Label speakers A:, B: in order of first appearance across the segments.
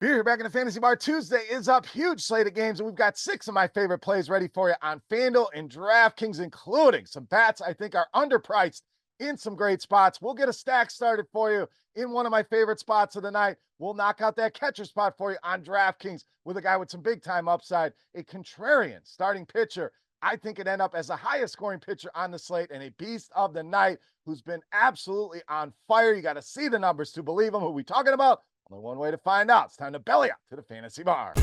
A: Beer here back in the Fantasy Bar. Tuesday is up. Huge slate of games, and we've got 6 of my favorite plays ready for you on FanDuel and DraftKings, including some bats I think are underpriced in some great spots. We'll get a stack started for you in one of my favorite spots of the night. We'll knock out that catcher spot for you on DraftKings with a guy with some big-time upside, a contrarian starting pitcher. I think it end up as the highest scoring pitcher on the slate and a beast of the night who's been absolutely on fire. You got to see the numbers to believe him. Who we talking about? Only one way to find out. It's time to belly up to the Fantasy Bar.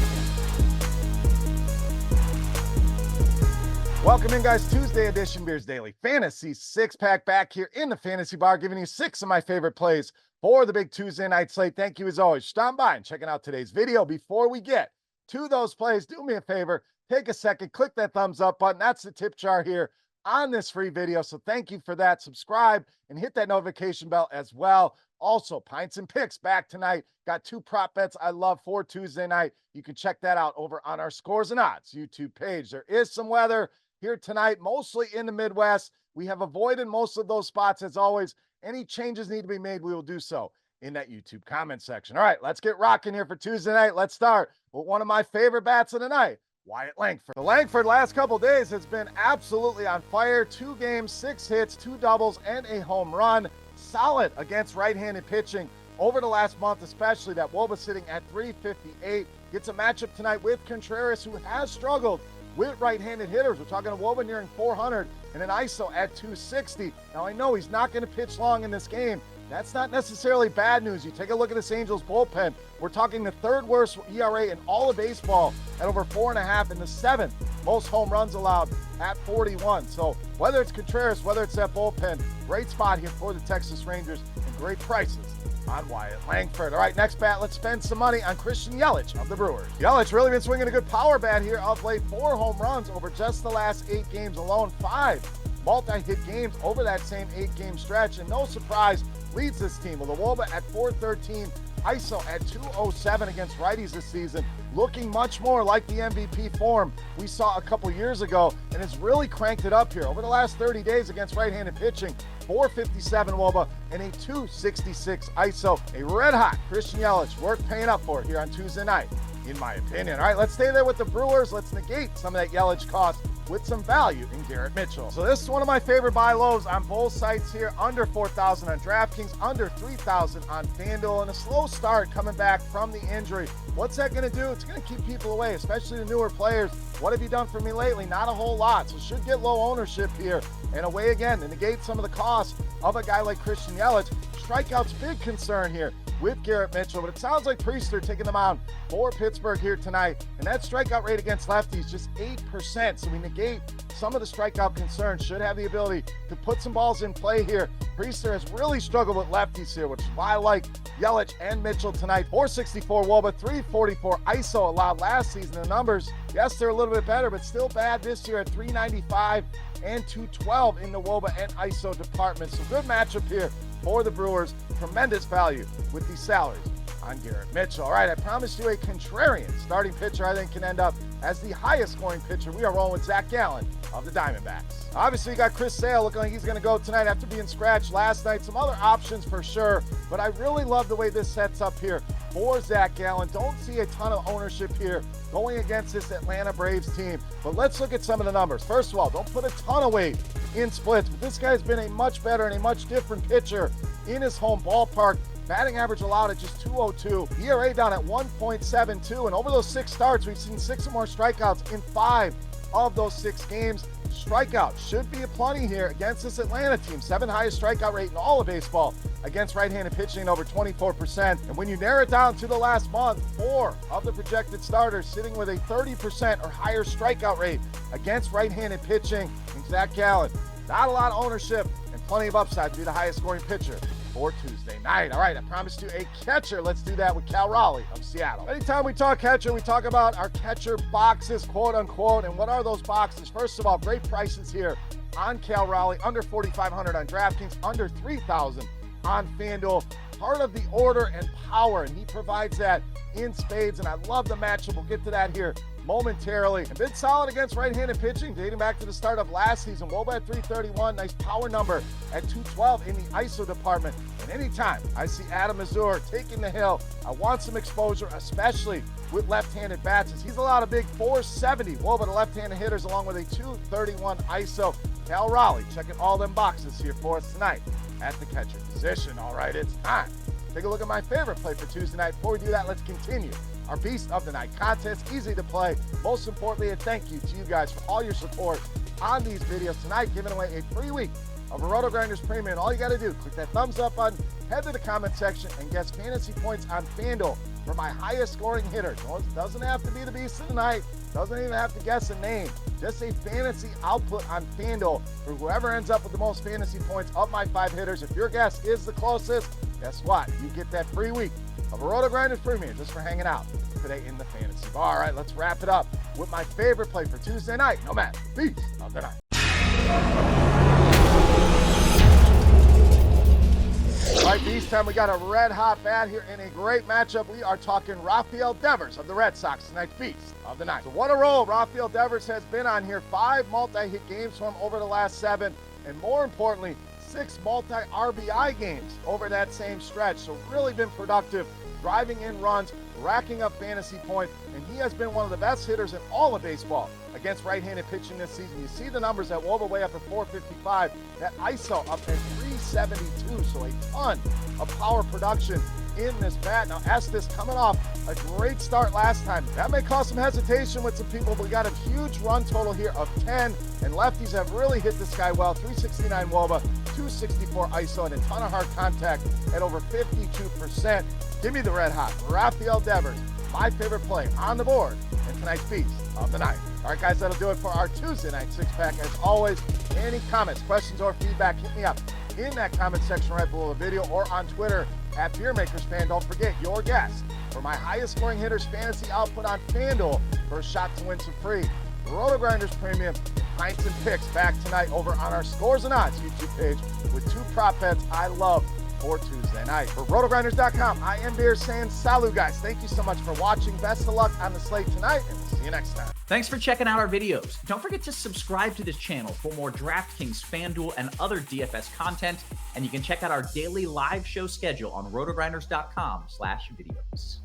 A: Welcome in, guys. Tuesday edition Beers Daily Fantasy Six-Pack back here in the Fantasy Bar, giving you 6 of my favorite plays for the big Tuesday night slate. Thank you, as always, stopping by and checking out today's video. Before we get to those plays, do me a favor, take a second, click that thumbs up button. That's the tip jar here on this free video, so thank you for that. Subscribe and hit that notification bell as well. Also, Pints and Picks back tonight. Got 2 prop bets I love for Tuesday night. You can check that out over on our Scores and Odds YouTube page. There is some weather here tonight, mostly in the Midwest. We have avoided most of those spots as always. Any changes need to be made, we will do so in that YouTube comment section. All right, let's get rocking here for Tuesday night. Let's start with one of my favorite bats of the night, Wyatt Langford. The Langford last couple days has been absolutely on fire. 2 games, 6 hits, 2 doubles, and a home run. Solid against right-handed pitching over the last month, especially. That WOBA sitting at 358. Gets a matchup tonight with Contreras, who has struggled with right-handed hitters. We're talking a WOBA nearing 400 and an ISO at 260. Now, I know he's not going to pitch long in this game. That's not necessarily bad news. You take a look at this Angels bullpen. We're talking the 3rd worst ERA in all of baseball at over 4.5 and the 7th most home runs allowed at 41. So whether it's Contreras, whether it's that bullpen, great spot here for the Texas Rangers and great prices on Wyatt Langford. All right, next bat, let's spend some money on Christian Yelich of the Brewers. Yelich really been swinging a good power bat here of late. 4 home runs over just the last 8 games alone. 5 multi-hit games over that same 8-game stretch, and no surprise, leads this team with a WOBA at 413, ISO at 207 against righties this season, looking much more like the MVP form we saw a couple years ago, and has really cranked it up here over the last 30 days against right-handed pitching. 457 WOBA and a 266 ISO. A red-hot Christian Yelich, worth paying up for here on Tuesday night, in my opinion. All right, let's stay there with the Brewers. Let's negate some of that Yelich cost with some value in Garrett Mitchell. So this is one of my favorite buy lows on both sites here. Under 4,000 on DraftKings, under 3,000 on FanDuel, and a slow start coming back from the injury. What's that going to do? It's going to keep people away, especially the newer players. What have you done for me lately? Not a whole lot. So should get low ownership here. And away again to negate some of the costs of a guy like Christian Yelich. Strikeouts, big concern here with Garrett Mitchell, but it sounds like Priester taking the mound for Pittsburgh here tonight, and that strikeout rate against lefties just 8%, so we negate some of the strikeout concerns. Should have the ability to put some balls in play here. Priester has really struggled with lefties here, which is why I like Yelich and Mitchell tonight. 464 WOBA, 344 ISO allowed last season. The numbers, yes, they're a little bit better, but still bad this year at 395 and 212 in the WOBA and ISO department. So good matchup here for the Brewers. Tremendous value with these salaries on Garrett Mitchell. All right, I promised you a contrarian starting pitcher I think can end up as the highest scoring pitcher. We are rolling with Zack Greinke of the Diamondbacks. Obviously, you got Chris Sale looking like he's going to go tonight after being scratched last night. Some other options for sure, but I really love the way this sets up here for Zack Greinke. Don't see a ton of ownership here going against this Atlanta Braves team, but let's look at some of the numbers. First of all, don't put a ton of weight in splits, but this guy's been a much better and a much different pitcher in his home ballpark. Batting average allowed at just 202. ERA down at 1.72. And over those 6 starts, we've seen 6 or more strikeouts in 5 of those 6 games. Strikeouts should be aplenty here against this Atlanta team. 7th highest strikeout rate in all of baseball against right-handed pitching, over 24%. And when you narrow it down to the last month, 4 of the projected starters sitting with a 30% or higher strikeout rate against right-handed pitching. And Zack Greinke, not a lot of ownership and plenty of upside to be the highest scoring pitcher for Tuesday night. All right, I promised you a catcher. Let's do that with Raleigh of Seattle. Anytime we talk catcher, we talk about our catcher boxes, quote unquote. And what are those boxes? First of all, great prices here on Raleigh, under 4,500 on DraftKings, under 3,000 on FanDuel. Part of the order and power, and he provides that in spades, and I love the matchup. We'll get to that here momentarily. And been solid against right-handed pitching dating back to the start of last season. Woba at 331, nice power number at 212 in the ISO department. And anytime I see Adam Mazur taking the hill, I want some exposure, especially with left-handed bats, as he's allowed a big 470 Woba to left-handed hitters along with a 231 ISO. Cal Raleigh checking all them boxes here for us tonight at the catcher position. All right, it's time. Take a look at my favorite play for Tuesday night. Before we do that, let's continue our Beast of the Night contest. Easy to play. Most importantly, a thank you to you guys for all your support on these videos tonight, giving away a free week of a RotoGrinders Premium. All you got to do, click that thumbs up button, head to the comment section, and guess fantasy points on FanDuel for my highest scoring hitter. Doesn't have to be the Beast of the Night. Doesn't even have to guess a name. Just a fantasy output on FanDuel for whoever ends up with the most fantasy points of my 5 hitters. If your guess is the closest, guess what? You get that free week of a RotoGrinders Premium just for hanging out today in the fantasy bar. All right, let's wrap it up with my favorite play for Tuesday night. No matter, Beast of the Night. All right, Beast time. We got a red-hot bat here in a great matchup. We are talking Rafael Devers of the Red Sox tonight's Beast of the Night. So what a roll Rafael Devers has been on here. 5 multi-hit games for him over the last 7, and more importantly, 6 multi-RBI games over that same stretch. So really been productive, driving in runs, racking up fantasy points, and he has been one of the best hitters in all of baseball against right-handed pitching this season. You see the numbers at Woba way up at 455, that ISO up at 372, so a ton of power production in this bat. Now Estes coming off a great start last time. That may cause some hesitation with some people, but we got a huge run total here of 10, and lefties have really hit this guy well. 369 Woba, 264 ISO, and a ton of hard contact at over 52%. Give me the red hot Rafael Devers, my favorite play on the board in tonight's Beast of the Night. All right, guys, that'll do it for our Tuesday night 6-pack. As always, any comments, questions, or feedback, hit me up in that comment section right below the video or on Twitter at Beermakersfan. Don't forget your guess for my highest scoring hitters fantasy output on FanDuel for a shot to win some free RotoGrinders Premium Pints and Picks back tonight over on our Scores and Odds YouTube page with 2 prop bets I love for Tuesday night. For RotoGrinders.com, I am Beer saying salut, guys. Thank you so much for watching. Best of luck on the slate tonight, and we'll see you next time.
B: Thanks for checking out our videos. Don't forget to subscribe to this channel for more DraftKings, FanDuel, and other DFS content, and you can check out our daily live show schedule on RotoGrinders.com/videos.